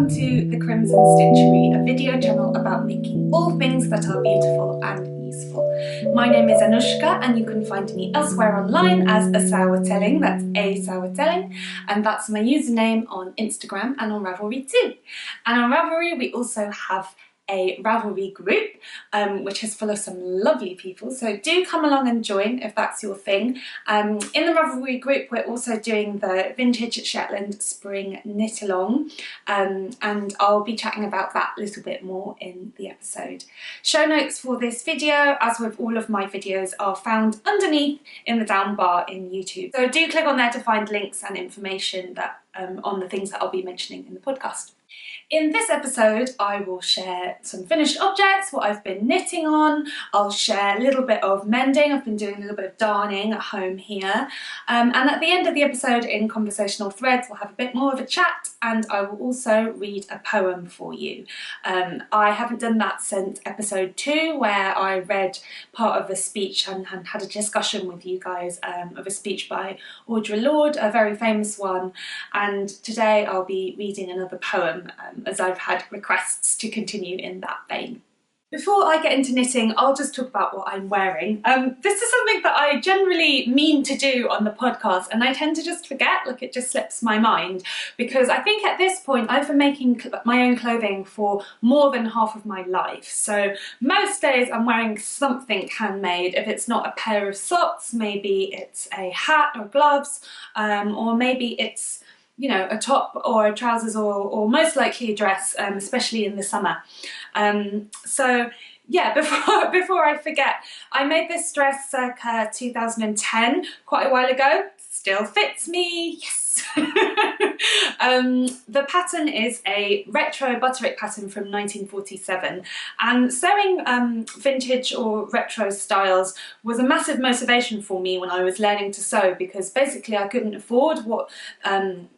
welcome to the Crimson Stitchery, a video channel about making all things that are beautiful and useful. My name is Anushka and you can find me elsewhere online as Asawatelling, that's Asawatelling, and that's my username on Instagram and on Ravelry too. And on Ravelry we also have a Ravelry group which is full of some lovely people, so do come along and join if that's your thing. In the Ravelry group we're also doing the Vintage Shetland Spring Knitalong, and I'll be chatting about that a little bit more in the episode. Show notes for this video, as with all of my videos, are found underneath in the down bar in YouTube, so do click on there to find links and information that on the things that I'll be mentioning in the podcast. In this episode, I will share some finished objects, what I've been knitting on. I'll share a little bit of mending. I've been doing a little bit of darning at home here. And at the end of the episode in Conversational Threads, we'll have a bit more of a chat, and I will also read a poem for you. I haven't done that since episode 2, where I read part of a speech and had a discussion with you guys of a speech by Audre Lorde, a very famous one. And today I'll be reading another poem, as I've had requests to continue in that vein. Before I get into knitting, I'll just talk about what I'm wearing. This is something that I generally mean to do on the podcast, and I tend to just forget, like it just slips my mind, because I think at this point I've been making my own clothing for more than half of my life. So most days I'm wearing something handmade. If it's not a pair of socks, maybe it's a hat or gloves, or maybe it's, you know, a top or a trousers, or most likely a dress, especially in the summer. So yeah, before I forget, I made this dress circa 2010, quite a while ago. Still fits me, yes. The pattern is a retro Butterick pattern from 1947, and sewing vintage or retro styles was a massive motivation for me when I was learning to sew, because basically I couldn't afford what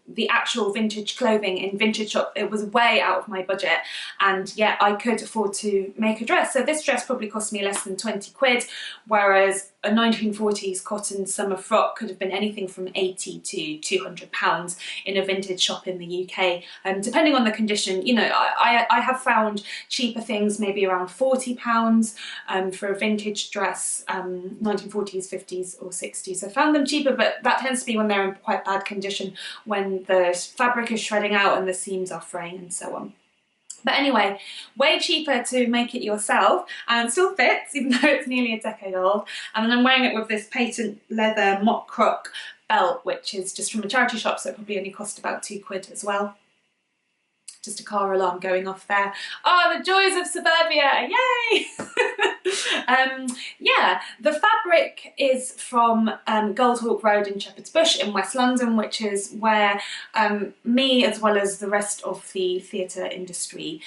the actual vintage clothing in vintage shop. It was way out of my budget, and yet I could afford to make a dress. So this dress probably cost me less than 20 quid, whereas a 1940s cotton summer frock could have been anything from 80 to 200 pounds in a vintage shop in the UK, depending on the condition. You know, I have found cheaper things, maybe around 40 pounds for a vintage dress, 1940s, 50s or 60s. I found them cheaper, but that tends to be when they're in quite bad condition, when the fabric is shredding out and the seams are fraying and so on. But anyway, way cheaper to make it yourself, and still fits even though it's nearly a decade old. And then I'm wearing it with this patent leather mock crook belt, which is just from a charity shop, so it probably only cost about 2 quid as well. Just a car alarm going off there. Oh, the joys of suburbia, yay! Yeah, the fabric is from Goldhawk Road in Shepherd's Bush in West London, which is where me, as well as the rest of the theatre industry,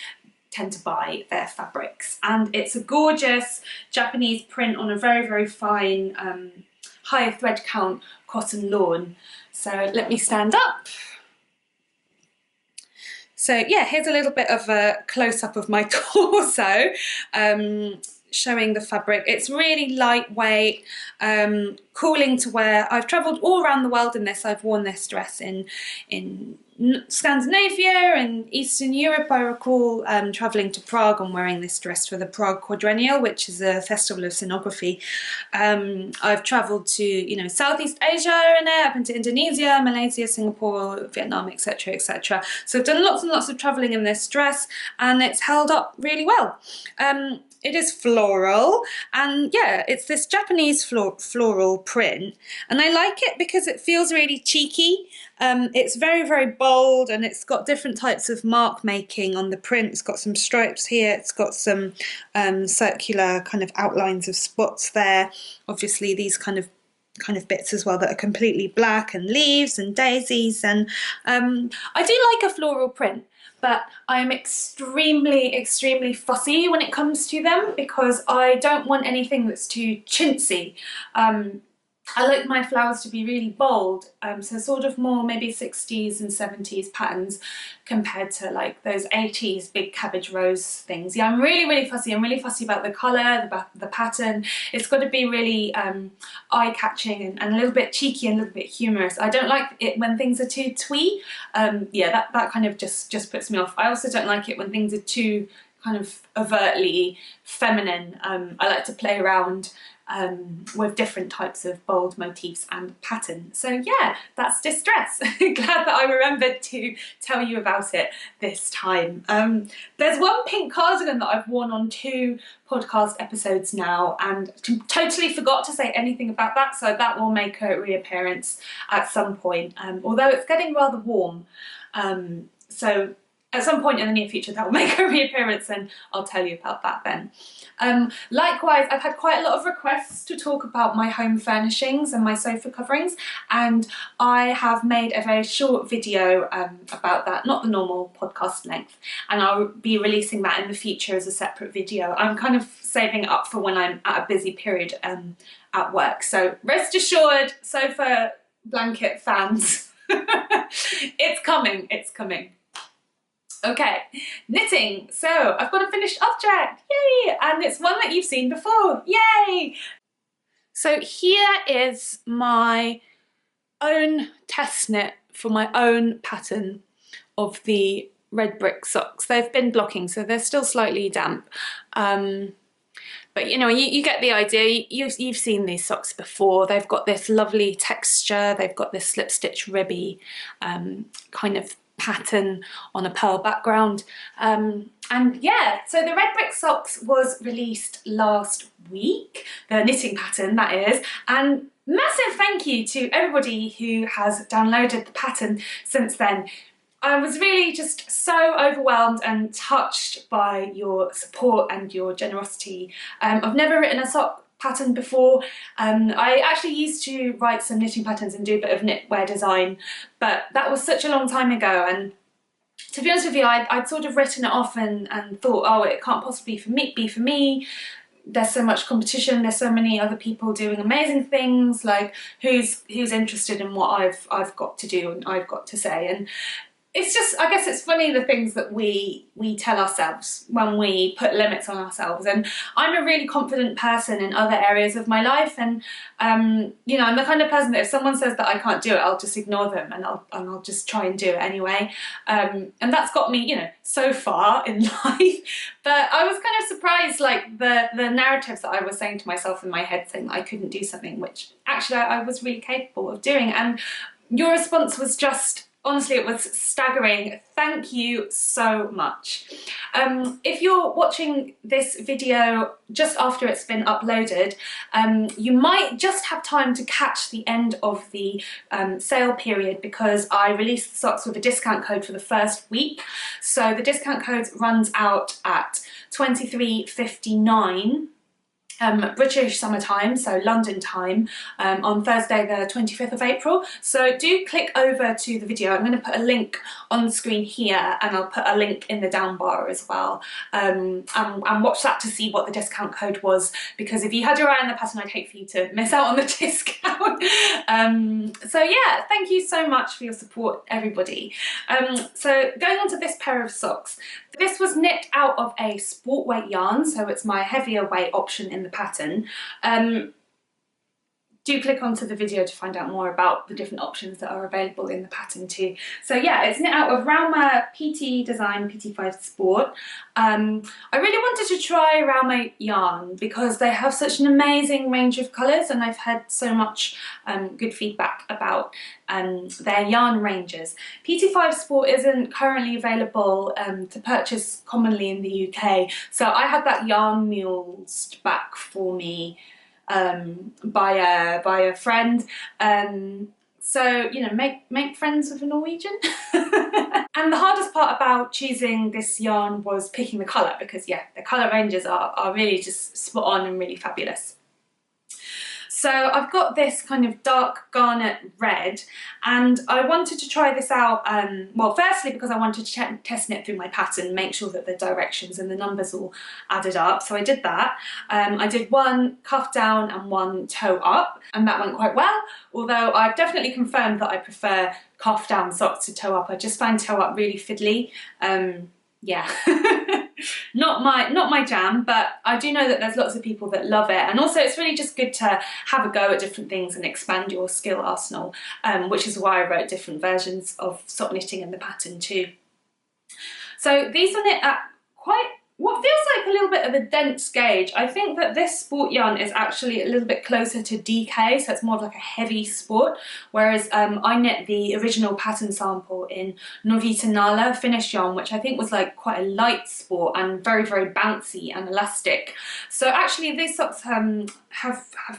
tend to buy their fabrics. And it's a gorgeous Japanese print on a very, very fine high thread count cotton lawn. So let me stand up. So yeah, here's a little bit of a close-up of my torso, showing the fabric. It's really lightweight, cooling to wear. I've travelled all around the world in this. I've worn this dress in Scandinavia and Eastern Europe. I recall travelling to Prague and wearing this dress for the Prague Quadrennial, which is a festival of scenography. I've travelled to, you know, Southeast Asia in it. I've been to Indonesia, Malaysia, Singapore, Vietnam, etc., etc. So I've done lots and lots of travelling in this dress, and it's held up really well. It is floral, and yeah, it's this Japanese floral print, and I like it because it feels really cheeky. It's very, very bold, and it's got different types of mark making on the print. It's got some stripes here, it's got some circular kind of outlines of spots there. Obviously these kind of bits as well that are completely black, and leaves and daisies, and I do like a floral print, but I'm extremely, extremely fussy when it comes to them, because I don't want anything that's too chintzy. I like my flowers to be really bold, so sort of more maybe 60s and 70s patterns compared to like those 80s big cabbage rose things. Yeah, I'm really fussy. I'm really fussy about the colour, the pattern. It's got to be really eye-catching and a little bit cheeky and a little bit humorous. I don't like it when things are too twee. Yeah, that kind of just puts me off. I also don't like it when things are too kind of overtly feminine. I like to play around with different types of bold motifs and pattern. So yeah, that's Distress. Glad that I remembered to tell you about it this time. There's one pink cardigan that I've worn on 2 podcast episodes now and totally forgot to say anything about that, so that will make a reappearance at some point, although it's getting rather warm. So at some point in the near future that will make a reappearance and I'll tell you about that then. Likewise, I've had quite a lot of requests to talk about my home furnishings and my sofa coverings, and I have made a very short video about that, not the normal podcast length, and I'll be releasing that in the future as a separate video. I'm kind of saving it up for when I'm at a busy period at work, so rest assured, sofa blanket fans, it's coming, it's coming. Okay, knitting. So I've got a finished object, yay! And it's one that you've seen before, yay! So here is my own test knit for my own pattern of the red brick socks. They've been blocking, so they're still slightly damp. But you know, you get the idea. You've seen these socks before. They've got this lovely texture. They've got this slip stitch ribby kind of pattern on a pearl background, and yeah, so the red brick socks was released last week, the knitting pattern that is, and massive thank you to everybody who has downloaded the pattern since then. I was really just so overwhelmed and touched by your support and your generosity. I've never written a sock pattern before. I actually used to write some knitting patterns and do a bit of knitwear design, but that was such a long time ago, and to be honest with you, I'd sort of written it off and thought, oh, it can't possibly be for me. There's so much competition, there's so many other people doing amazing things, like who's interested in what I've got to do and I've got to say. And it's just, I guess it's funny the things that we tell ourselves when we put limits on ourselves. And I'm a really confident person in other areas of my life, and you know, I'm the kind of person that if someone says that I can't do it, I'll just ignore them and I'll just try and do it anyway. And that's got me, you know, so far in life. But I was kind of surprised, like the narratives that I was saying to myself in my head, saying that I couldn't do something, which actually I was really capable of doing. And your response was just, honestly, it was staggering. Thank you so much. If you're watching this video just after it's been uploaded, you might just have time to catch the end of the sale period, because I released the socks with a discount code for the first week. So the discount code runs out at 23.59. British summer time, so London time, on Thursday the 25th of April. So do click over to the video. I'm going to put a link on the screen here, and I'll put a link in the down bar as well, and watch that to see what the discount code was, because if you had your eye on the pattern, I'd hate for you to miss out on the discount. So yeah, thank you so much for your support, everybody. So going on to this pair of socks, this was knit out of a sport weight yarn, so it's my heavier weight option in the pattern. Do click onto the video to find out more about the different options that are available in the pattern too. So yeah, it's knit out of Rauma PT5 Sport. I really wanted to try Rauma yarn because they have such an amazing range of colours, and I've had so much good feedback about their yarn ranges. PT5 Sport isn't currently available to purchase commonly in the UK, so I had that yarn muled back for me by a friend. So, you know, make friends with a Norwegian. And the hardest part about choosing this yarn was picking the colour, because yeah, the colour ranges are really just spot on and really fabulous. So I've got this kind of dark garnet red, and I wanted to try this out, well, firstly because I wanted to test knit through my pattern, make sure that the directions and the numbers all added up, so I did that. I did one cuff down and one toe up, and that went quite well, although I've definitely confirmed that I prefer cuff down socks to toe up. I just find toe up really fiddly. Yeah. Not my jam, but I do know that there's lots of people that love it, and also it's really just good to have a go at different things and expand your skill arsenal, which is why I wrote different versions of sock knitting in the pattern too. So these are knit at quite what feels like a little bit of a dense gauge. I think that this sport yarn is actually a little bit closer to DK, so it's more of like a heavy sport, whereas I knit the original pattern sample in Novita Nala finished yarn, which I think was like quite a light sport and very, very bouncy and elastic. So actually these socks have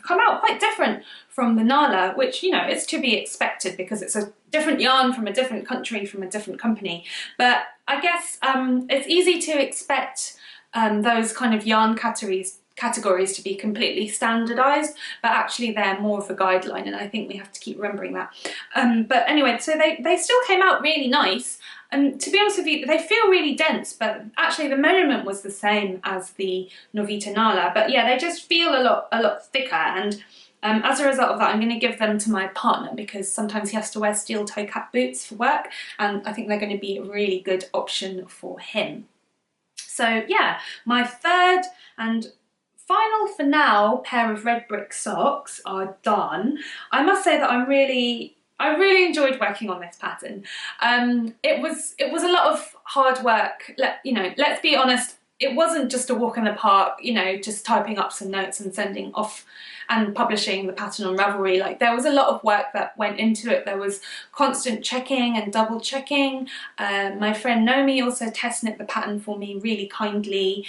come out quite different from the Nala, which, you know, is to be expected because it's a different yarn from a different country, from a different company. But I guess it's easy to expect those kind of yarn categories to be completely standardized, but actually they're more of a guideline, and I think we have to keep remembering that. But anyway, so they still came out really nice, and to be honest with you, they feel really dense, but actually the measurement was the same as the Novita Nala, but yeah, they just feel a lot thicker, and as a result of that, I'm going to give them to my partner because sometimes he has to wear steel toe cap boots for work, and I think they're going to be a really good option for him. So yeah, my third and final for now pair of red brick socks are done. I must say that I really enjoyed working on this pattern. It was a lot of hard work. You know, let's be honest, it wasn't just a walk in the park, you know, just typing up some notes and sending off and publishing the pattern on Ravelry. Like, there was a lot of work that went into it. There was constant checking and double checking. My friend Nomi also test knit the pattern for me really kindly,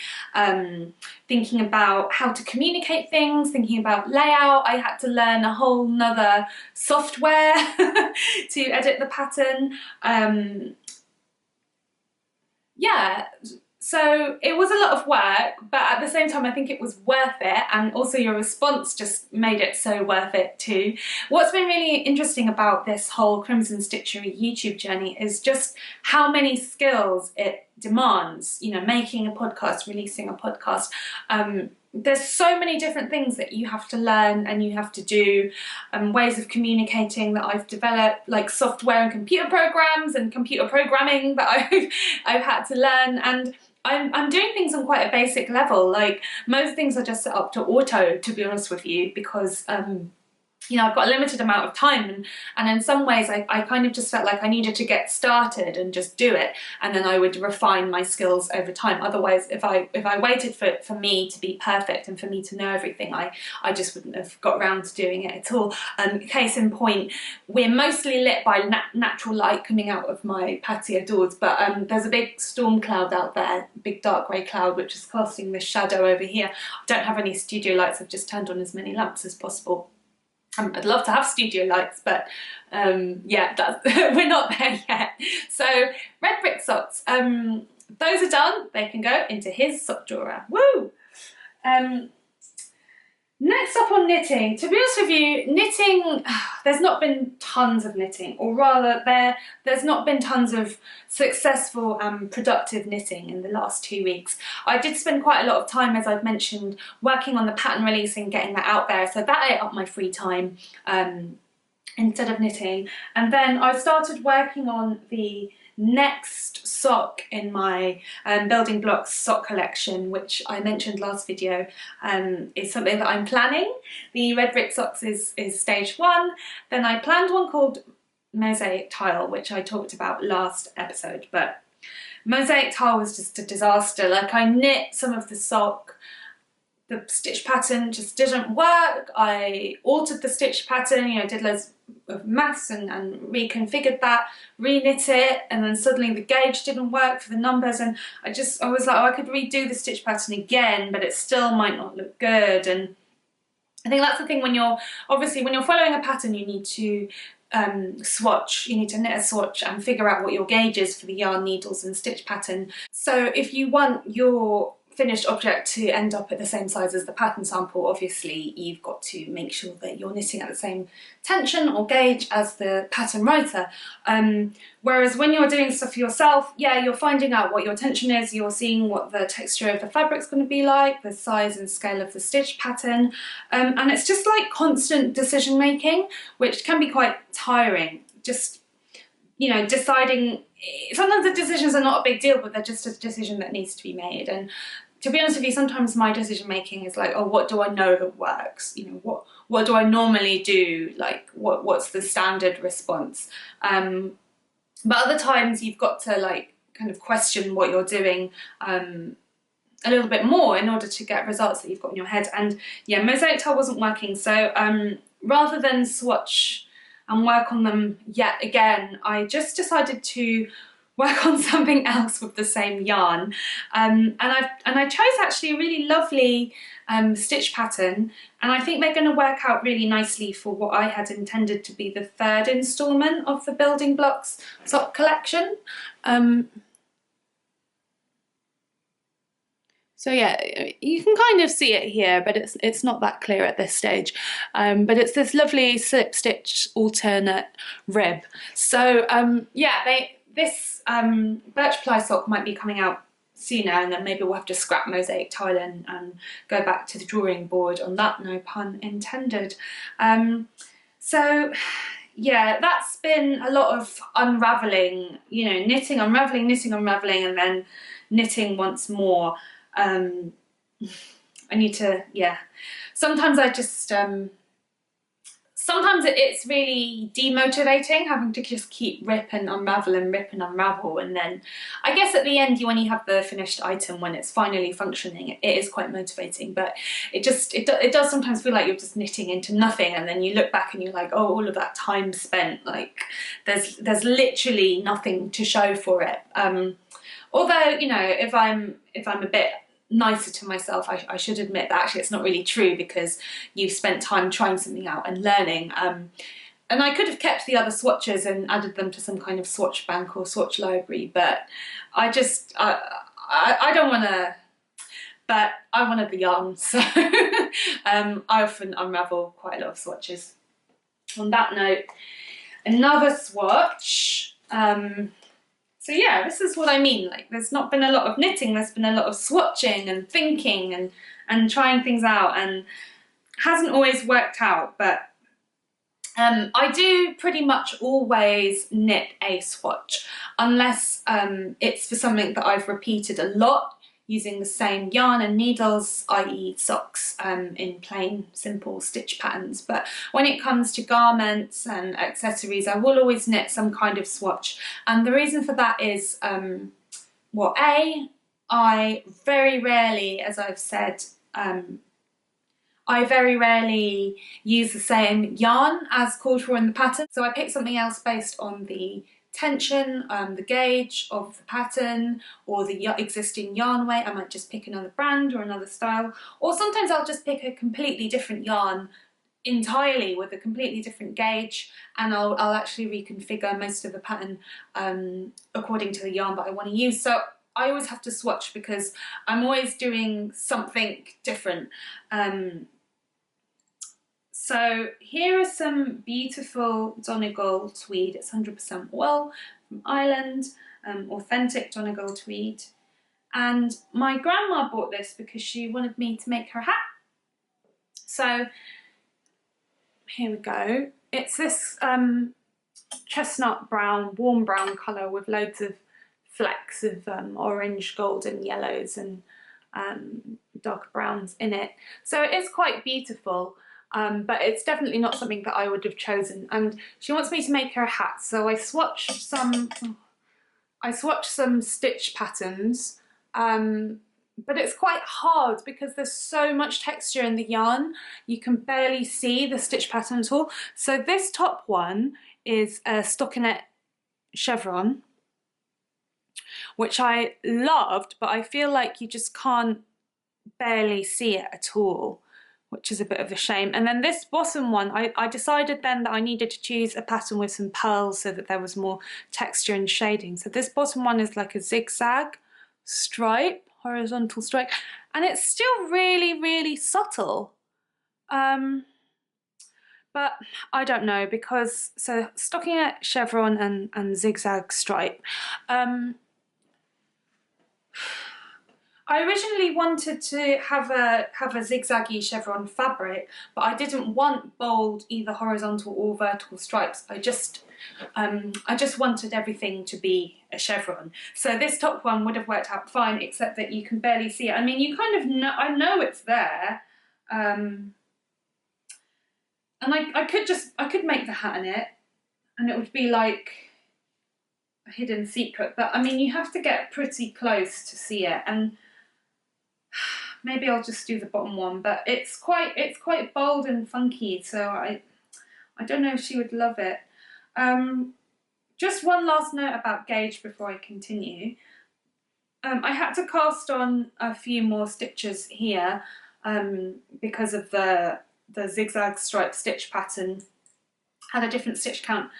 thinking about how to communicate things, thinking about layout. I had to learn a whole nother software to edit the pattern. Yeah. So it was a lot of work, but at the same time I think it was worth it, and also your response just made it so worth it too. What's been really interesting about this whole Crimson Stitchery YouTube journey is just how many skills it demands, you know, making a podcast, releasing a podcast. There's so many different things that you have to learn and you have to do, ways of communicating that I've developed, like software and computer programs and computer programming that I've had to learn, and I'm doing things on quite a basic level. Like, most things are just set up to auto, to be honest with you, because you know, I've got a limited amount of time, and in some ways I kind of just felt like I needed to get started and just do it, and then I would refine my skills over time. Otherwise, if I waited for me to be perfect and for me to know everything, I just wouldn't have got around to doing it at all. Case in point, we're mostly lit by natural light coming out of my patio doors, but there's a big storm cloud out there, big dark grey cloud, which is casting this shadow over here. I don't have any studio lights, I've just turned on as many lamps as possible. I'd love to have studio lights, but yeah, we're not there yet. So red brick socks, those are done. They can go into his sock drawer. Woo! Next up on knitting, to be honest with you, knitting, there's not been tons of knitting, or rather there's not been tons of successful and productive knitting in the last 2 weeks. I did spend quite a lot of time, as I've mentioned, working on the pattern releasing, getting that out there, so that ate up my free time instead of knitting. And then I started working on the next sock in my building blocks sock collection, which I mentioned last video, is something that I'm planning. The red brick socks is stage 1. Then I planned one called Mosaic Tile, which I talked about last episode, but Mosaic Tile was just a disaster. Like, I knit some of the sock, the stitch pattern just didn't work. I altered the stitch pattern, you know, did loads of maths and reconfigured that, re-knit it, and then suddenly the gauge didn't work for the numbers, and I was like, oh, I could redo the stitch pattern again, but it still might not look good. And I think that's the thing, when you're following a pattern, you need to swatch, you need to knit a swatch and figure out what your gauge is for the yarn, needles and stitch pattern. So if you want your finished object to end up at the same size as the pattern sample, obviously you've got to make sure that you're knitting at the same tension or gauge as the pattern writer. Whereas when you're doing stuff for yourself, yeah, you're finding out what your tension is, you're seeing what the texture of the fabric's going to be like, the size and scale of the stitch pattern, and it's just like constant decision making, which can be quite tiring. Just, you know, deciding, sometimes the decisions are not a big deal, but they're just a decision that needs to be made. And to be honest with you, sometimes my decision making is like, oh, what do I know that works? You know, what do I normally do? Like, what's the standard response? But other times you've got to like kind of question what you're doing a little bit more in order to get results that you've got in your head. And yeah, mosaic tile wasn't working, so rather than swatch and work on them yet again, I just decided to work on something else with the same yarn, and I chose actually a really lovely stitch pattern, and I think they're going to work out really nicely for what I had intended to be the third instalment of the Building Blocks sock collection. So yeah, you can kind of see it here, but it's not that clear at this stage. But it's this lovely slip stitch alternate rib. So yeah, this birch ply sock might be coming out sooner, and then maybe we'll have to scrap mosaic tile and go back to the drawing board on that, no pun intended. So yeah, that's been a lot of unravelling, you know, knitting, unravelling, knitting, unravelling, and then knitting once more. I need to, yeah, sometimes I just, sometimes it's really demotivating having to just keep rip and unravel and rip and unravel, and then I guess at the end, when you have the finished item, when it's finally functioning, it is quite motivating, but it does sometimes feel like you're just knitting into nothing, and then you look back and you're like, oh, all of that time spent, like there's literally nothing to show for it. Although, you know, if I'm a bit nicer to myself, I should admit that actually it's not really true, because you've spent time trying something out and learning. And I could have kept the other swatches and added them to some kind of swatch bank or swatch library, but I just, I don't want to, but I wanted the yarn, so I often unravel quite a lot of swatches. On that note, another swatch. So yeah, this is what I mean, like there's not been a lot of knitting, there's been a lot of swatching and thinking and trying things out, and hasn't always worked out, but I do pretty much always knit a swatch, unless it's for something that I've repeated a lot, using the same yarn and needles, i.e. socks, in plain, simple stitch patterns. But when it comes to garments and accessories, I will always knit some kind of swatch. And the reason for that is, well, I very rarely, as I've said, I very rarely use the same yarn as called for in the pattern. So I pick something else based on the tension, the gauge of the pattern, or the existing yarn weight. I might just pick another brand or another style, or sometimes I'll just pick a completely different yarn entirely with a completely different gauge, and I'll actually reconfigure most of the pattern according to the yarn that I want to use. So I always have to swatch because I'm always doing something different. So here are some beautiful Donegal tweed. It's 100% wool from Ireland, authentic Donegal tweed. And my grandma bought this because she wanted me to make her hat. So here we go. It's this chestnut brown, warm brown colour with loads of flecks of orange, golden, yellows and dark browns in it. So it is quite beautiful. But it's definitely not something that I would have chosen. And she wants me to make her a hat, so I swatched some stitch patterns, but it's quite hard because there's so much texture in the yarn, you can barely see the stitch pattern at all. So this top one is a stockinette chevron, which I loved, but I feel like you just can't barely see it at all, which is a bit of a shame. And then this bottom one, I decided then that I needed to choose a pattern with some pearls so that there was more texture and shading. So this bottom one is like a zigzag stripe horizontal stripe, and it's still really, really subtle. But I don't know, because, so stockinette, chevron and zigzag stripe. I originally wanted to have a zigzaggy chevron fabric, but I didn't want bold either horizontal or vertical stripes. I just wanted everything to be a chevron. So this top one would have worked out fine, except that you can barely see it. I mean, you kind of know, I know it's there. And I could make the hat in it, and it would be like a hidden secret, but I mean, you have to get pretty close to see it, and maybe I'll just do the bottom one, but it's quite bold and funky, so I don't know if she would love it. Just one last note about gauge before I continue. I had to cast on a few more stitches here because of the zigzag stripe stitch pattern had a different stitch count,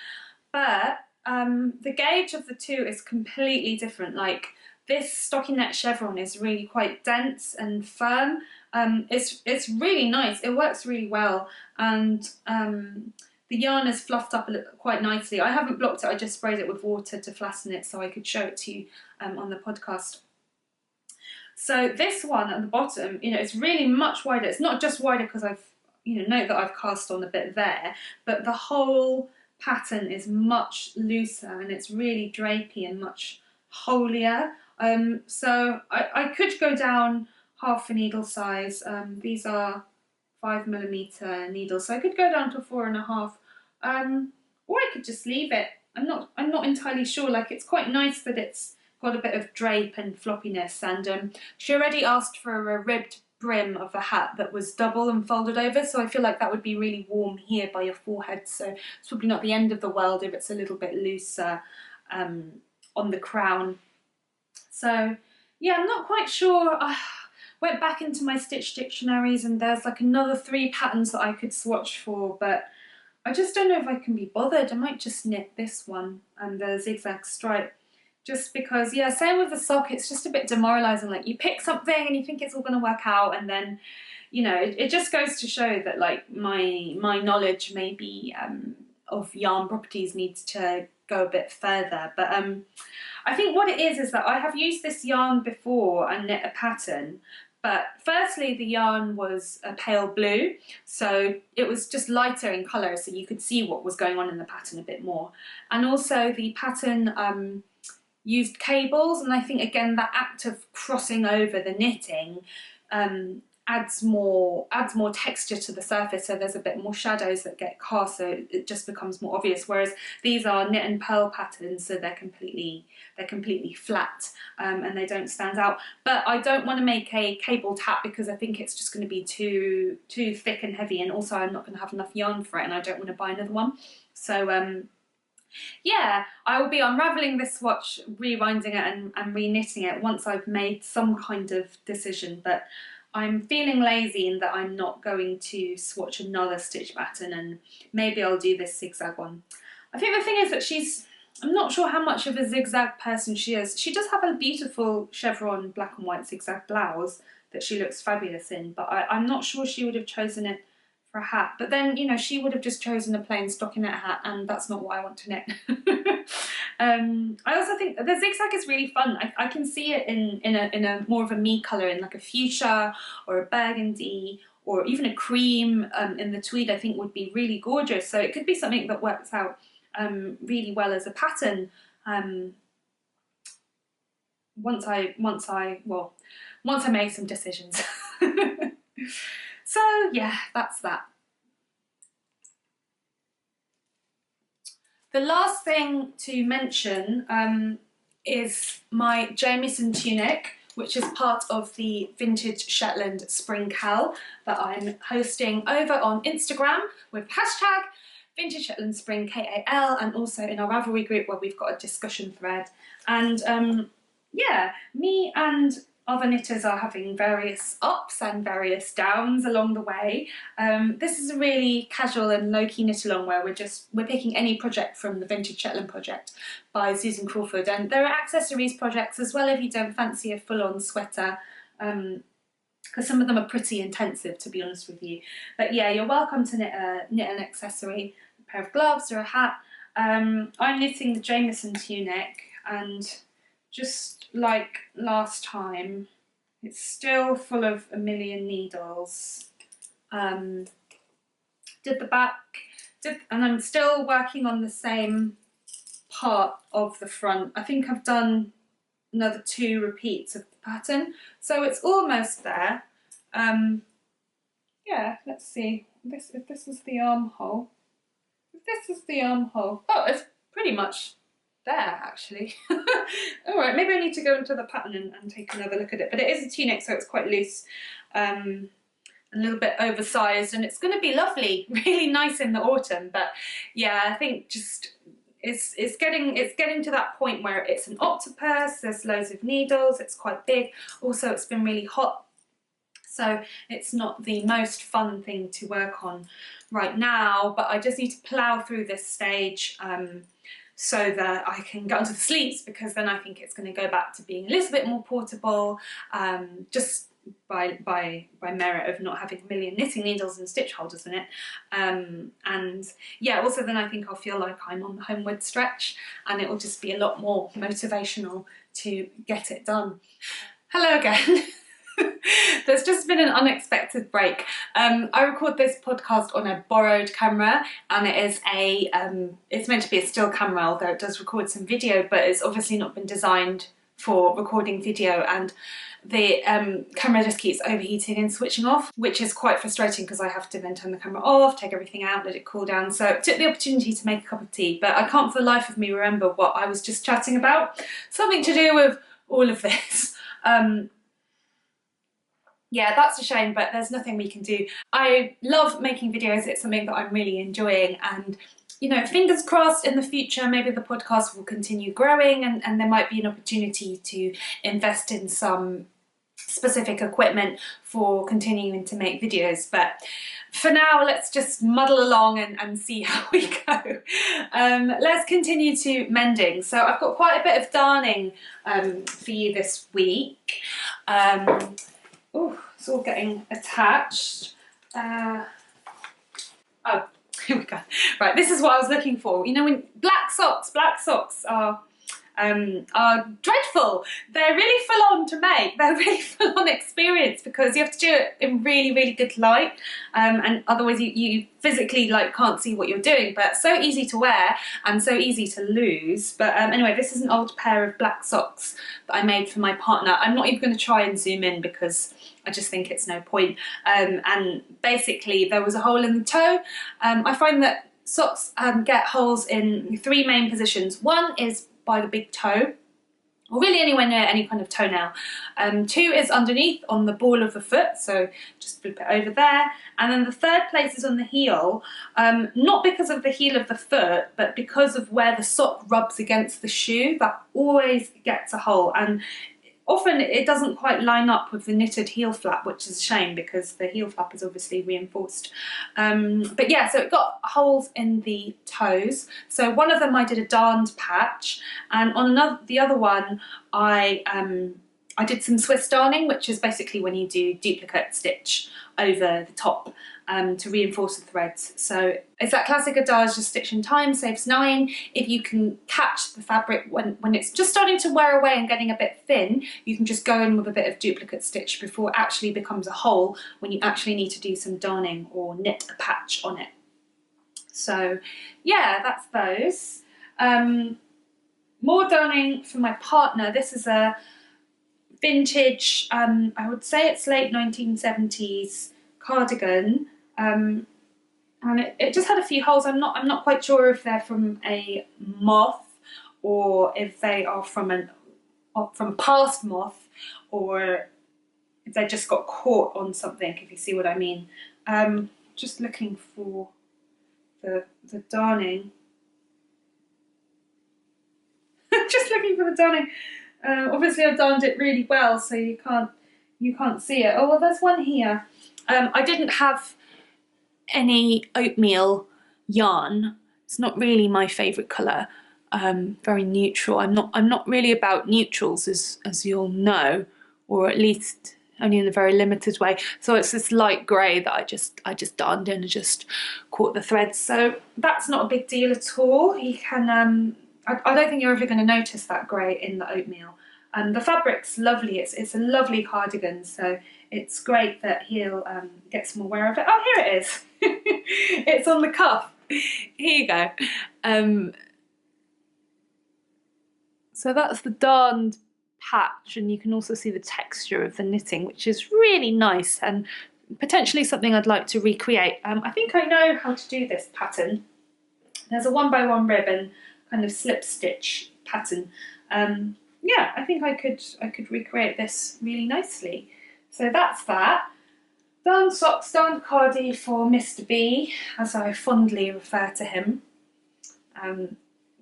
but the gauge of the two is completely different. Like, this stockinette chevron is really quite dense and firm. It's really nice. It works really well, and the yarn is fluffed up quite nicely. I haven't blocked it. I just sprayed it with water to flatten it so I could show it to you on the podcast. So this one at the bottom, you know, it's really much wider. It's not just wider because I've, you know, note that I've cast on a bit there, but the whole pattern is much looser and it's really drapey and much holier. So I could go down half a needle size. These are 5mm needles, so I could go down to 4.5, or I could just leave it. I'm not entirely sure. Like, it's quite nice that it's got a bit of drape and floppiness, and she already asked for a ribbed brim of the hat that was double and folded over, so I feel like that would be really warm here by your forehead, so it's probably not the end of the world if it's a little bit looser on the crown. So yeah, I'm not quite sure. I went back into my stitch dictionaries and there's like another 3 patterns that I could swatch for, but I just don't know if I can be bothered. I might just knit this one and the zigzag stripe, just because, yeah, same with the sock, it's just a bit demoralising. Like, you pick something and you think it's all going to work out, and then, you know, it just goes to show that, like, my knowledge maybe of yarn properties needs to go a bit further. But I think what it is that I have used this yarn before and knit a pattern, but firstly the yarn was a pale blue, so it was just lighter in colour, so you could see what was going on in the pattern a bit more. And also the pattern used cables, and I think again that act of crossing over the knitting adds more texture to the surface, so there's a bit more shadows that get cast, so it just becomes more obvious, whereas these are knit and purl patterns, so they're completely flat and they don't stand out. But I don't want to make a cabled hat because I think it's just going to be too thick and heavy, and also I'm not going to have enough yarn for it, and I don't want to buy another one. So yeah, I will be unravelling this swatch, rewinding it and re-knitting it once I've made some kind of decision, but I'm feeling lazy in that I'm not going to swatch another stitch pattern, and maybe I'll do this zigzag one. I think the thing is that I'm not sure how much of a zigzag person she is. She does have a beautiful chevron black and white zigzag blouse that she looks fabulous in, but I'm not sure she would have chosen it for a hat. But then, you know, she would have just chosen a plain stockinette hat, and that's not what I want to knit. I also think the zigzag is really fun. I can see it in a more of a me colour, in like a fuchsia or a burgundy or even a cream in the tweed. I think would be really gorgeous. So it could be something that works out really well as a pattern once I make some decisions. So yeah, that's that. The last thing to mention is my Jamieson Tunic, which is part of the Vintage Shetland Spring Cal that I'm hosting over on Instagram with hashtag Vintage Shetland Spring KAL, and also in our Ravelry group where we've got a discussion thread. And yeah, me and other knitters are having various ups and various downs along the way. This is a really casual and low-key knit along where we're picking any project from the Vintage Shetland Project by Susan Crawford, and there are accessories projects as well if you don't fancy a full-on sweater, because some of them are pretty intensive, to be honest with you. But yeah, you're welcome to knit an accessory, a pair of gloves or a hat. I'm knitting the Jamieson Tunic, and just like last time, it's still full of a million needles. Did the back, and I'm still working on the same part of the front. I think I've done another 2 repeats of the pattern, so it's almost there. Yeah, let's see. If this is the armhole. If this is the armhole. Oh, it's pretty much there actually. Alright, maybe I need to go into the pattern and take another look at it. But it is a tunic, so it's quite loose, a little bit oversized, and it's going to be lovely, really nice in the autumn. But yeah, I think just it's getting to that point where it's an octopus, there's loads of needles, it's quite big. Also, it's been really hot, so it's not the most fun thing to work on right now, but I just need to plough through this stage so that I can get onto the sleeves, because then I think it's going to go back to being a little bit more portable, just by merit of not having a million knitting needles and stitch holders in it. And yeah, also then I think I'll feel like I'm on the homeward stretch, and it will just be a lot more motivational to get it done. Hello again. There's just been an unexpected break. I record this podcast on a borrowed camera, and it is it's meant to be a still camera, although it does record some video, but it's obviously not been designed for recording video, and the camera just keeps overheating and switching off, which is quite frustrating because I have to then turn the camera off, take everything out, let it cool down. So I took the opportunity to make a cup of tea, but I can't for the life of me remember what I was just chatting about. Something to do with all of this. Yeah, that's a shame, but there's nothing we can do. I love making videos, it's something that I'm really enjoying, and you know, fingers crossed in the future maybe the podcast will continue growing, and there might be an opportunity to invest in some specific equipment for continuing to make videos. But for now, let's just muddle along and see how we go. Let's continue to mending. So I've got quite a bit of darning for you this week. Oh, it's all getting attached. Oh, here we go. Right, this is what I was looking for. You know, when black socks are dreadful. They're really full on to make. They're really full on experience, because you have to do it in really, really good light, and otherwise you physically like can't see what you're doing. But so easy to wear and so easy to lose. But anyway, this is an old pair of black socks that I made for my partner. I'm not even going to try and zoom in because I just think it's no point. And basically there was a hole in the toe. I find that socks get holes in 3 main positions. One is by the big toe, or really anywhere near any kind of toenail. 2 is underneath on the ball of the foot, so just flip it over there. And then the 3rd place is on the heel, not because of the heel of the foot, but because of where the sock rubs against the shoe. That always gets a hole, and often it doesn't quite line up with the knitted heel flap, which is a shame because the heel flap is obviously reinforced. But yeah, so it got holes in the toes. So one of them I did a darned patch, and on the other one I did some Swiss darning, which is basically when you do duplicate stitch over the top to reinforce the threads. So it's that classic adage, just stitch in time saves 9. If you can catch the fabric when it's just starting to wear away and getting a bit thin, you can just go in with a bit of duplicate stitch before it actually becomes a hole when you actually need to do some darning or knit a patch on it. So yeah, that's those. More darning for my partner. This is a vintage, I would say it's late 1970s cardigan, and it just had a few holes. I'm not quite sure if they're from a moth or if they are from a past moth, or if they just got caught on something, if you see what I mean. Just looking for the darning. Just looking for the darning. Obviously I've darned it really well, so you can't see it. Oh well, there's one here. I didn't have any oatmeal yarn. It's not really my favourite colour. Very neutral. I'm not really about neutrals, as you'll know, or at least only in a very limited way. So it's this light grey that I just darned in and just caught the threads. So that's not a big deal at all. You can I don't think you're ever going to notice that grey in the oatmeal. The fabric's lovely. It's a lovely cardigan, so it's great that he'll get some aware of it. Oh, here it is. It's on the cuff. Here you go. So that's the darned patch, and you can also see the texture of the knitting, which is really nice and potentially something I'd like to recreate. I think I know how to do this pattern. There's a 1x1 ribbon kind of slip stitch pattern. Yeah, I think I could recreate this really nicely. So that's that. Darned socks, darned cardi for Mr. B, as I fondly refer to him.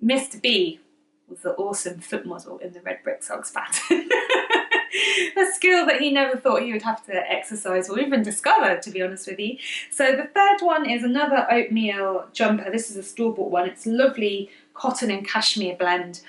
Mr. B was the awesome foot model in the red brick socks pattern. A skill that he never thought he would have to exercise or even discover, to be honest with you. So the third one is another oatmeal jumper. This is a store-bought one. It's a lovely cotton and cashmere blend.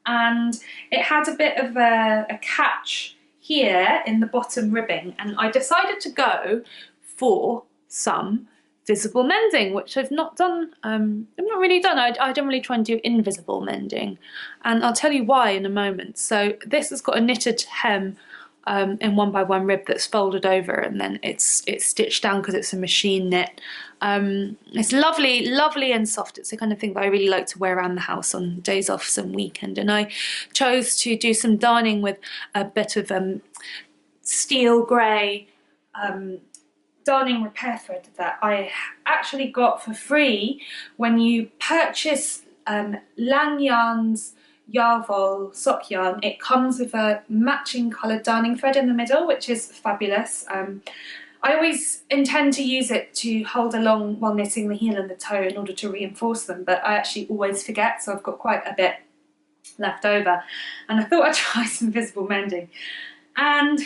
And it had a bit of a catch here in the bottom ribbing, and I decided to go for some visible mending, which I've not done. I've not really done. I generally try and do invisible mending, and I'll tell you why in a moment. So this has got a knitted hem in 1x1 rib that's folded over, and then it's stitched down because it's a machine knit. It's lovely and soft. It's the kind of thing that I really like to wear around the house on days off, some weekend. And I chose to do some darning with a bit of steel grey darning repair thread that I actually got for free when you purchase Lang Yarn's Yarvol sock yarn. It comes with a matching coloured darning thread in the middle, which is fabulous. I always intend to use it to hold along while knitting the heel and the toe in order to reinforce them, but I actually always forget, so I've got quite a bit left over. And I thought I'd try some visible mending. And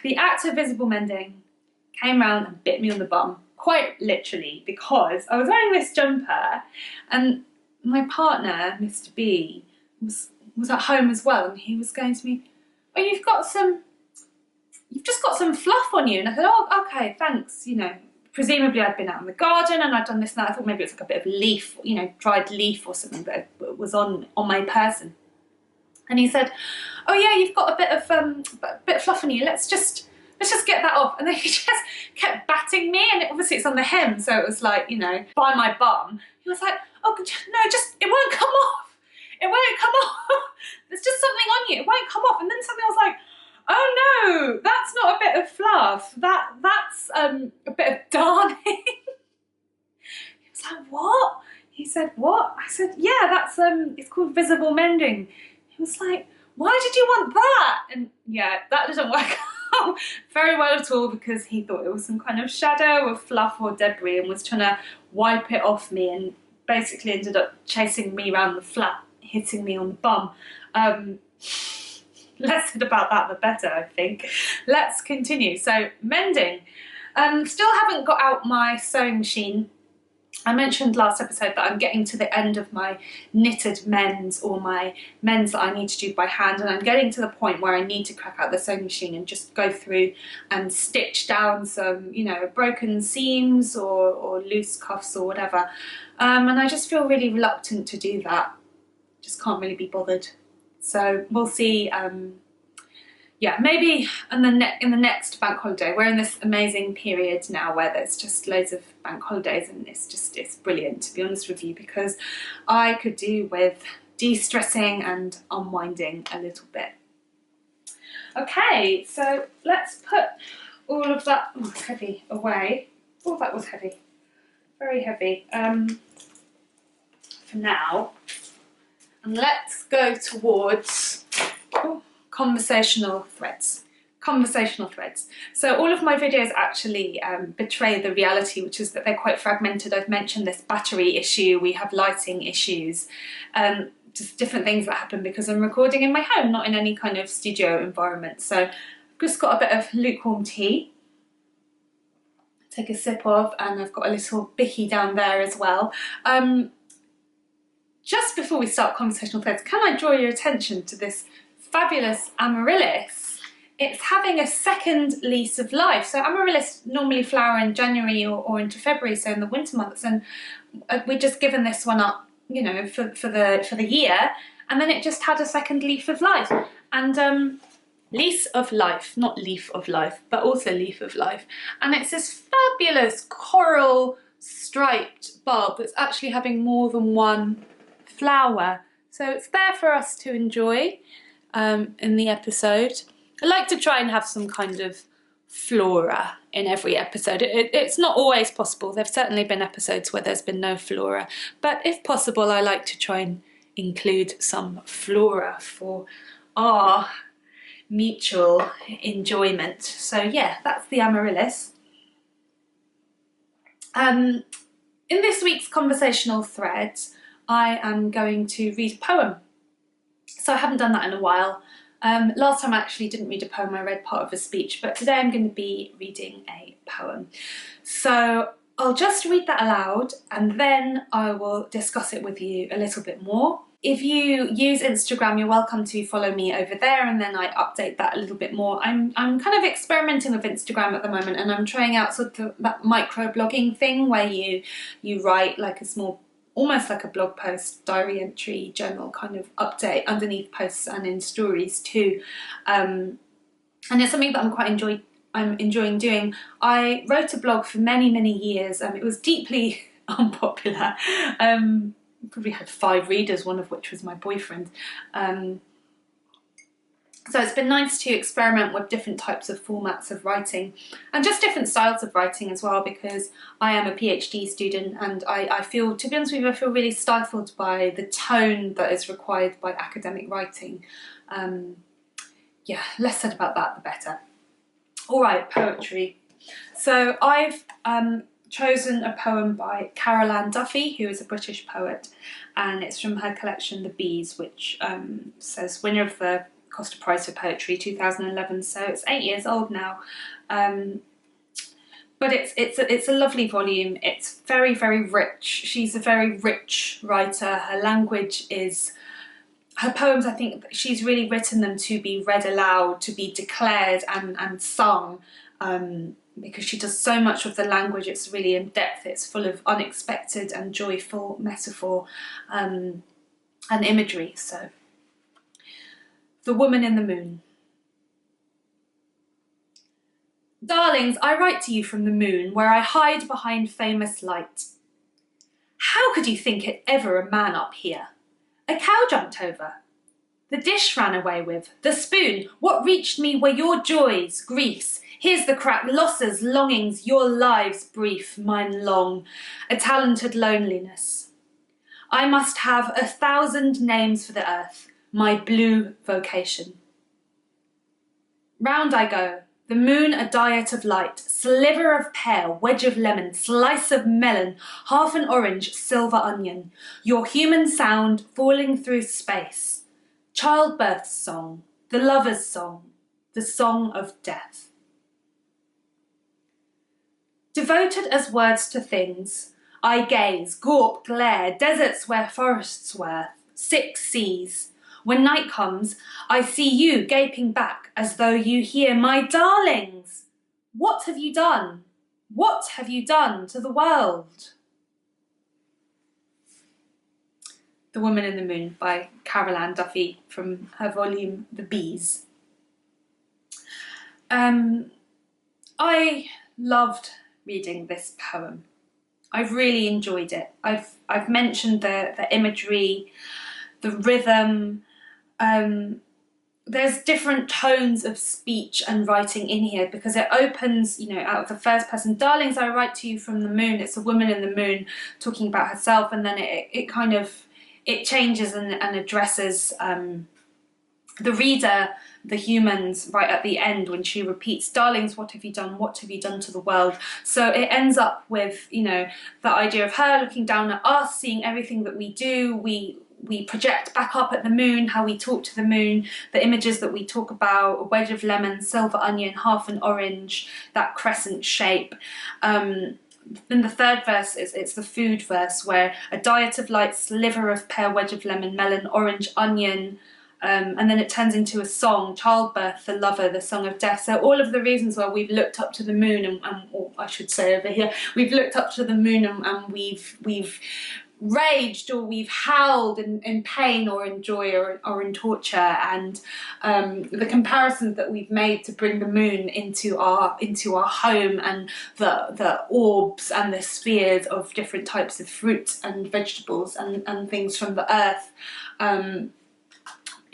the act of visible mending came round and bit me on the bum, quite literally, because I was wearing this jumper and my partner, Mr. B, was at home as well, and he was going to me, "Oh, you've just got some fluff on you." And I said, "Oh, okay, thanks." You know, presumably I'd been out in the garden and I'd done this and that. I thought maybe it was like a bit of leaf, you know, dried leaf or something that was on my person. And he said, "Oh yeah, you've got a bit of fluff on you. Let's just get that off." And then he just kept batting me, and obviously it's on the hem, so it was like, you know, by my bum. He was like, "Oh no, it won't come off. It won't come off. There's just something on you. It won't come off." And then suddenly I was like, "Oh no, that's not a bit of fluff. That's a bit of darning." He was like, "What?" He said, "What?" I said, "Yeah, that's it's called visible mending." He was like, "Why did you want that?" And yeah, that didn't work out very well at all, because he thought it was some kind of shadow or fluff or debris and was trying to wipe it off me, and basically ended up chasing me around the flat, hitting me on the bum. Less said about that the better, I think. Let's continue. So mending. Still haven't got out my sewing machine. I mentioned last episode that I'm getting to the end of my knitted mends, or my mends that I need to do by hand, and I'm getting to the point where I need to crack out the sewing machine and just go through and stitch down some, you know, broken seams or loose cuffs or whatever. And I just feel really reluctant to do that. Just can't really be bothered. So we'll see. Yeah, maybe in the next bank holiday. We're in this amazing period now where there's just loads of bank holidays, and it's brilliant, to be honest with you, because I could do with de-stressing and unwinding a little bit. Okay, so let's put all of that, oh, it's heavy, away. Oh, that was heavy, very heavy, for now. And let's go towards conversational threads. Conversational threads. So all of my videos actually betray the reality, which is that they're quite fragmented. I've mentioned this battery issue, we have lighting issues. just different things that happen because I'm recording in my home, not in any kind of studio environment. So I've just got a bit of lukewarm tea. Take a sip of, and I've got a little bicky down there as well. Just before we start Conversational Threads, can I draw your attention to this fabulous amaryllis? It's having a second lease of life. So amaryllis normally flower in January or into February, so in the winter months, and we've just given this one up, you know, for the year, and then it just had a second leaf of life. And lease of life, not leaf of life, but also leaf of life. And it's this fabulous coral striped bulb that's actually having more than one flower. So it's there for us to enjoy in the episode. I like to try and have some kind of flora in every episode. It's not always possible. There've certainly been episodes where there's been no flora, but if possible I like to try and include some flora for our mutual enjoyment. So yeah, that's the amaryllis. In this week's Conversational Threads, I am going to read a poem. So I haven't done that in a while. Last time I actually didn't read a poem, I read part of a speech, but today I'm going to be reading a poem. So I'll just read that aloud and then I will discuss it with you a little bit more. If you use Instagram, you're welcome to follow me over there, and then I update that a little bit more. I'm kind of experimenting with Instagram at the moment, and I'm trying out sort of that micro-blogging thing where you write like a small, almost like a blog post, diary entry, journal kind of update underneath posts and in stories too. And it's something that I'm enjoying doing. I wrote a blog for many years. It was deeply unpopular. Probably had 5 readers, one of which was my boyfriend. So it's been nice to experiment with different types of formats of writing and just different styles of writing as well, because I am a PhD student and I feel, to be honest with you, I feel really stifled by the tone that is required by academic writing. Yeah, less said about that the better. All right, poetry. So I've chosen a poem by Carol Ann Duffy, who is a British poet, and it's from her collection The Bees, which says winner of the Costa Prize for Poetry 2011, so it's 8 years old now. But it's a lovely volume. It's very rich. She's a very rich writer. Her language is, her poems, I think she's really written them to be read aloud, to be declared and sung, because she does so much with the language. It's really in depth. It's full of unexpected and joyful metaphor and imagery. So, The Woman in the Moon. Darlings, I write to you from the moon, where I hide behind famous light. How could you think it ever a man up here? A cow jumped over. The dish ran away with. The spoon, what reached me were your joys, griefs. Here's the crack, losses, longings, your lives brief, mine long, a talented loneliness. I must have 1,000 names for the earth, my blue vocation. Round I go, the moon a diet of light, sliver of pear, wedge of lemon, slice of melon, half an orange, silver onion, your human sound falling through space, childbirth song, the lover's song, the song of death. Devoted as words to things, I gaze, gawp, glare, deserts where forests were, 6 seas. When night comes, I see you gaping back as though you hear, my darlings, what have you done? What have you done to the world? The Woman in the Moon by Carol Ann Duffy from her volume The Bees. I loved reading this poem. I've really enjoyed it. I've mentioned the imagery, the rhythm. There's different tones of speech and writing in here because it opens, you know, out of the first person. Darlings, I write to you from the moon. It's a woman in the moon talking about herself, and then it kind of, it changes and addresses the reader, the humans, right at the end when she repeats, darlings, what have you done? What have you done to the world? So it ends up with, you know, the idea of her looking down at us, seeing everything that we do. We we project back up at the moon, how we talk to the moon, the images that we talk about, a wedge of lemon, silver onion, half an orange, that crescent shape. Then the third verse it's the food verse, where a diet of light, sliver of pear, wedge of lemon, melon, orange, onion, and then it turns into a song, childbirth, the lover, the song of death. So all of the reasons why we've looked up to the moon, or I should say over here, we've looked up to the moon and we've raged, or we've howled in pain or in joy or in torture, and the comparisons that we've made to bring the moon into our home, and the orbs and the spheres of different types of fruit and vegetables and things from the earth.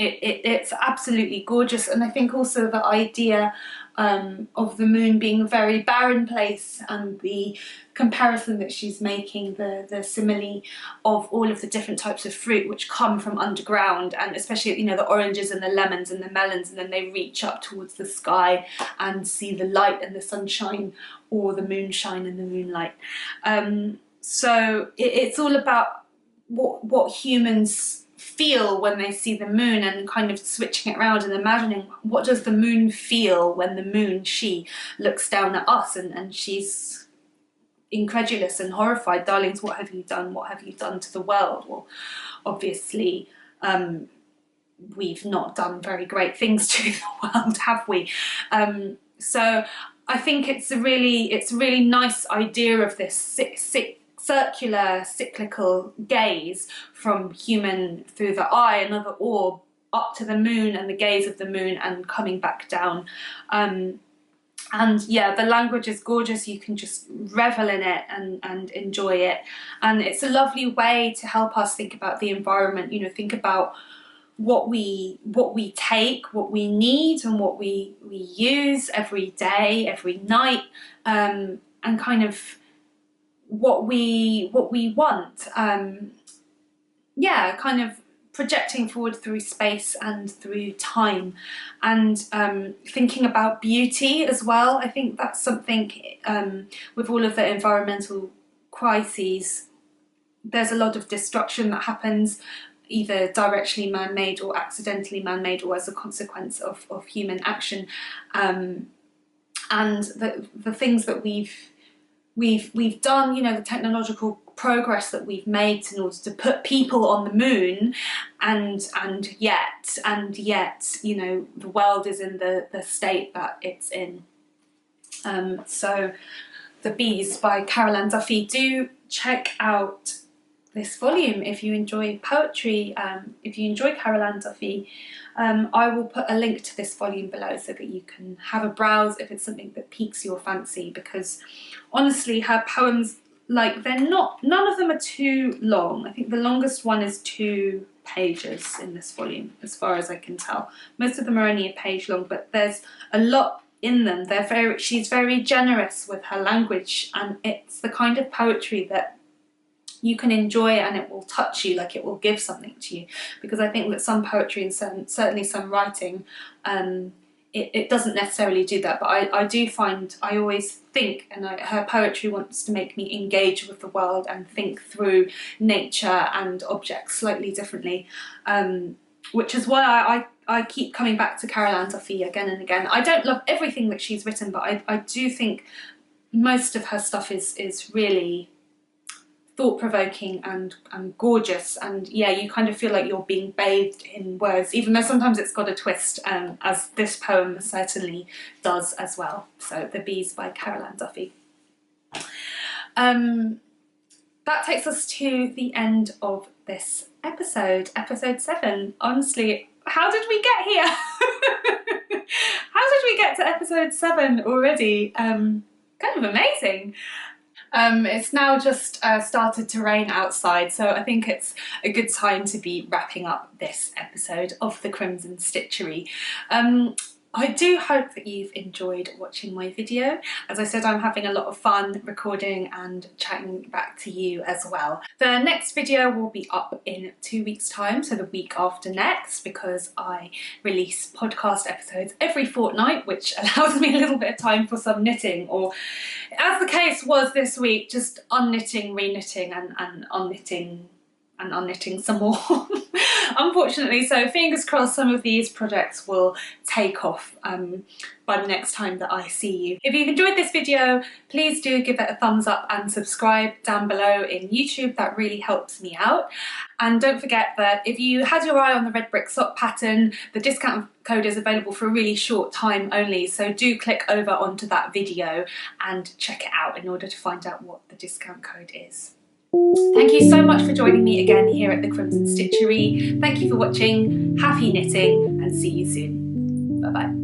It's absolutely gorgeous. And I think also the idea of the moon being a very barren place, and the comparison that she's making, the simile of all of the different types of fruit which come from underground, and especially, you know, the oranges and the lemons and the melons, and then they reach up towards the sky and see the light and the sunshine, or the moonshine and the moonlight. So it's all about what humans feel when they see the moon, and kind of switching it around and imagining, what does the moon feel when the moon, she looks down at us, and she's incredulous and horrified. Darlings, what have you done? What have you done to the world? Well, obviously we've not done very great things to the world, have we? So I think it's a really nice idea of this circular, cyclical gaze from human through the eye, another orb, up to the moon, and the gaze of the moon, and coming back down. And yeah, the language is gorgeous. You can just revel in it and enjoy it. And it's a lovely way to help us think about the environment, you know, think about what we take, what we need, and what we use every day, every night, and kind of what we want. Yeah, kind of projecting forward through space and through time, and thinking about beauty as well. I think that's something with all of the environmental crises, there's a lot of destruction that happens, either directly man-made or accidentally man-made, or as a consequence of human action, and the things that we've done, you know, the technological progress that we've made in order to put people on the moon, and yet, you know, the world is in the state that it's in. So The Bees by Carol Ann Duffy. Do check out this volume if you enjoy poetry, if you enjoy Carol Ann Duffy. I will put a link to this volume below so that you can have a browse if it's something that piques your fancy, because honestly her poems, like, none of them are too long. I think the longest one is 2 pages in this volume, as far as I can tell. Most of them are only a page long, but there's a lot in them. She's very generous with her language, and it's the kind of poetry that you can enjoy, and it will touch you, like it will give something to you. Because I think that some poetry and certainly some writing, it doesn't necessarily do that. But I do find, I always think, and her poetry wants to make me engage with the world and think through nature and objects slightly differently, which is why I keep coming back to Carol Ann Duffy again and again. I don't love everything that she's written, but I do think most of her stuff is really thought-provoking and gorgeous, and yeah, you kind of feel like you're being bathed in words, even though sometimes it's got a twist, as this poem certainly does as well. So The Bees by Carol Ann Duffy. That takes us to the end of this episode 7. Honestly, how did we get here? How did we get to episode 7 already? Kind of amazing. It's now just started to rain outside, so I think it's a good time to be wrapping up this episode of the Crimson Stitchery. I do hope that you've enjoyed watching my video. As I said, I'm having a lot of fun recording and chatting back to you as well. The next video will be up in 2 weeks' time, so the week after next, because I release podcast episodes every fortnight, which allows me a little bit of time for some knitting, or as the case was this week, just unknitting, reknitting and unknitting and unknitting some more, unfortunately. So fingers crossed some of these projects will take off by the next time that I see you. If you've enjoyed this video, please do give it a thumbs up and subscribe down below in YouTube. That really helps me out. And don't forget that if you had your eye on the red brick sock pattern, the discount code is available for a really short time only, so do click over onto that video and check it out in order to find out what the discount code is. Thank you so much for joining me again here at the Crimson Stitchery. Thank you for watching, happy knitting, and see you soon. Bye bye.